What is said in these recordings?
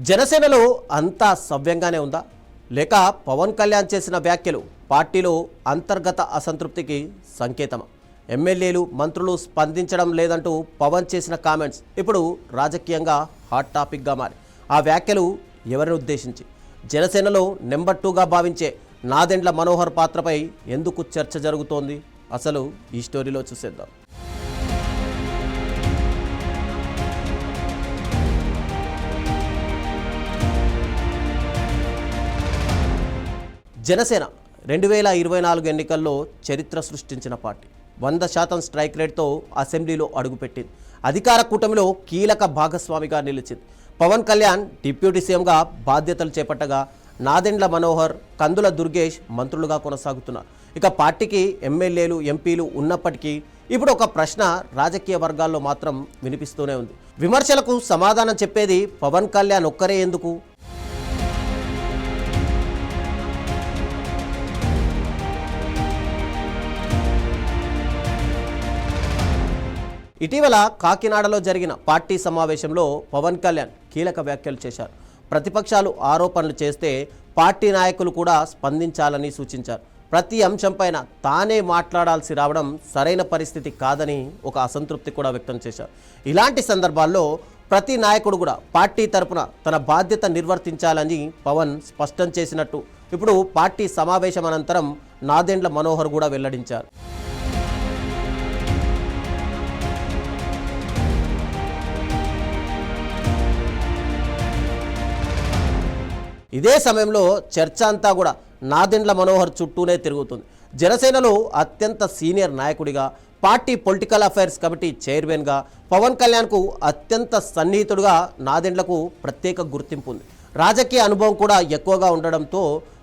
జనసేనలో అంతా సవ్యంగానే ఉందా లేక పవన్ కళ్యాణ్ చేసిన వ్యాఖ్యలు పార్టీలో అంతర్గత అసంతృప్తికి సంకేతమా? ఎమ్మెల్యేలు మంత్రులు స్పందించడం లేదంటూ పవన్ చేసిన కామెంట్స్ ఇప్పుడు రాజకీయంగా హాట్ టాపిక్గా మారి ఆ వ్యాఖ్యలు ఎవరిని ఉద్దేశించి? జనసేనలో నెంబర్ 2గా భావించే నాదెండ్ల మనోహర్ పాత్రపై ఎందుకు చర్చ జరుగుతోంది? అసలు ఈ స్టోరీలో చూసేద్దాం. జనసేన 2024 ఎన్నికల్లో చరిత్ర సృష్టించిన పార్టీ 100% స్ట్రైక్ రేట్తో అసెంబ్లీలో అడుగుపెట్టింది. అధికార కూటమిలో కీలక భాగస్వామిగా నిలిచింది. పవన్ కళ్యాణ్ డిప్యూటీ సీఎంగా బాధ్యతలు చేపట్టగా నాదెండ్ల మనోహర్, కందుల దుర్గేష్ మంత్రులుగా కొనసాగుతున్నారు. ఇక పార్టీకి ఎమ్మెల్యేలు, ఎంపీలు ఉన్నప్పటికీ ఇప్పుడు ఒక ప్రశ్న రాజకీయ వర్గాల్లో మాత్రం వినిపిస్తూనే ఉంది. విమర్శలకు సమాధానం చెప్పేది పవన్ కళ్యాణ్ ఒక్కరే ఎందుకు? ఇటీవల కాకినాడలో జరిగిన పార్టీ సమావేశంలో పవన్ కళ్యాణ్ కీలక వ్యాఖ్యలు చేశారు. ప్రతిపక్షాలు ఆరోపణలు చేస్తే పార్టీ నాయకులు కూడా స్పందించాలని సూచించారు. ప్రతి అంశంపైన తానే మాట్లాడాల్సి రావడం సరైన పరిస్థితి కాదని ఒక అసంతృప్తి కూడా వ్యక్తం చేశారు. ఇలాంటి సందర్భాల్లో ప్రతి నాయకుడు కూడా పార్టీ తరపున తన బాధ్యత నిర్వర్తించాలని పవన్ స్పష్టం చేసినట్టు ఇప్పుడు పార్టీ సమావేశం అనంతరం నాదెండ్ల మనోహర్ కూడా వెల్లడించారు. ఇదే సమయంలో చర్చ అంతా కూడా నాదెండ్ల మనోహర్ చుట్టూనే తిరుగుతుంది. జనసేనలో అత్యంత సీనియర్ నాయకుడిగా, పార్టీ పొలిటికల్ అఫైర్స్ కమిటీ చైర్మన్గా పవన్ కళ్యాణ్కు అత్యంత సన్నిహితుడుగా నాదెండ్లకు ప్రత్యేక గుర్తింపు ఉంది. రాజకీయ అనుభవం కూడా ఎక్కువగా ఉండడంతో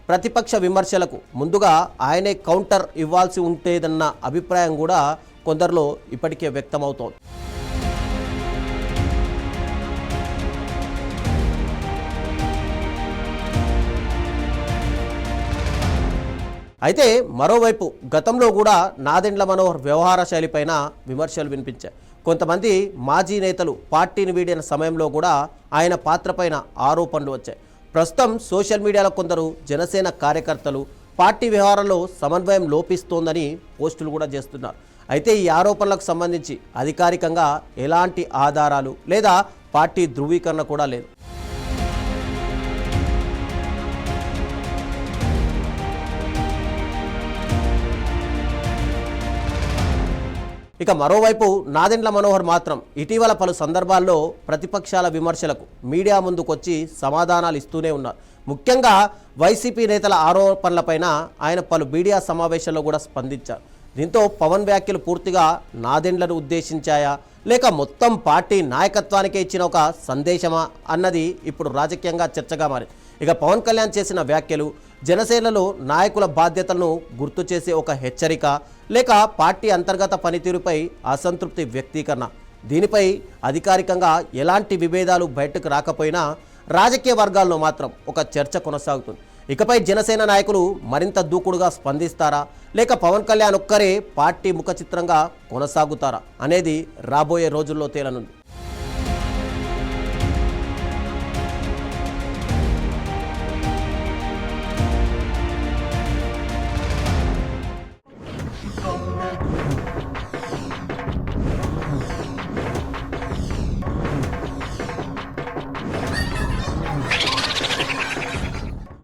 ప్రతిపక్ష విమర్శలకు ముందుగా ఆయనే కౌంటర్ ఇవ్వాల్సి ఉంటేదన్న అభిప్రాయం కూడా కొందరిలో ఇప్పటికే వ్యక్తమవుతోంది. అయితే మరోవైపు గతంలో కూడా నాదెండ్ల మనోహర్ వ్యవహార శైలిపైన విమర్శలు వినిపించాయి. కొంతమంది మాజీ నేతలు పార్టీని వీడిన సమయంలో కూడా ఆయన పాత్రపైన ఆరోపణలు వచ్చాయి. ప్రస్తుతం సోషల్ మీడియాలో కొందరు జనసేన కార్యకర్తలు పార్టీ వ్యవహారంలో సమన్వయం లోపిస్తోందని పోస్టులు కూడా చేస్తున్నారు. అయితే ఈ ఆరోపణలకు సంబంధించి అధికారికంగా ఎలాంటి ఆధారాలు లేదా పార్టీ ధృవీకరణ కూడా లేదు. ఇక మరోవైపు నాదెండ్ల మనోహర్ మాత్రం ఇటీవల పలు సందర్భాల్లో ప్రతిపక్షాల విమర్శలకు మీడియా ముందుకొచ్చి సమాధానాలు ఇస్తూనే ఉన్నారు. ముఖ్యంగా వైసీపీ నేతల ఆరోపణలపైన ఆయన పలు మీడియా సమావేశాల్లో కూడా స్పందించారు. దీంతో పవన్ వ్యాఖ్యలు పూర్తిగా నాదెండ్లను ఉద్దేశించాయా లేక మొత్తం పార్టీ నాయకత్వానికే ఇచ్చిన ఒక సందేశమా అన్నది ఇప్పుడు రాజకీయంగా చర్చగా మారింది. ఇక పవన్ కళ్యాణ్ చేసిన వ్యాఖ్యలు జనసేనలో నాయకుల బాధ్యతలను గుర్తు చేసే ఒక హెచ్చరిక లేక పార్టీ అంతర్గత పనితీరుపై అసంతృప్తి వ్యక్తీకరణ? దీనిపై అధికారికంగా ఎలాంటి విభేదాలు బయటకు రాకపోయినా రాజకీయ వర్గాల్లో మాత్రం ఒక చర్చ కొనసాగుతుంది. ఇకపై జనసేన నాయకులు మరింత దూకుడుగా స్పందిస్తారా లేక పవన్ కళ్యాణ్ ఒక్కరే పార్టీ ముఖచిత్రంగా కొనసాగుతారా అనేది రాబోయే రోజుల్లో తేలనుంది.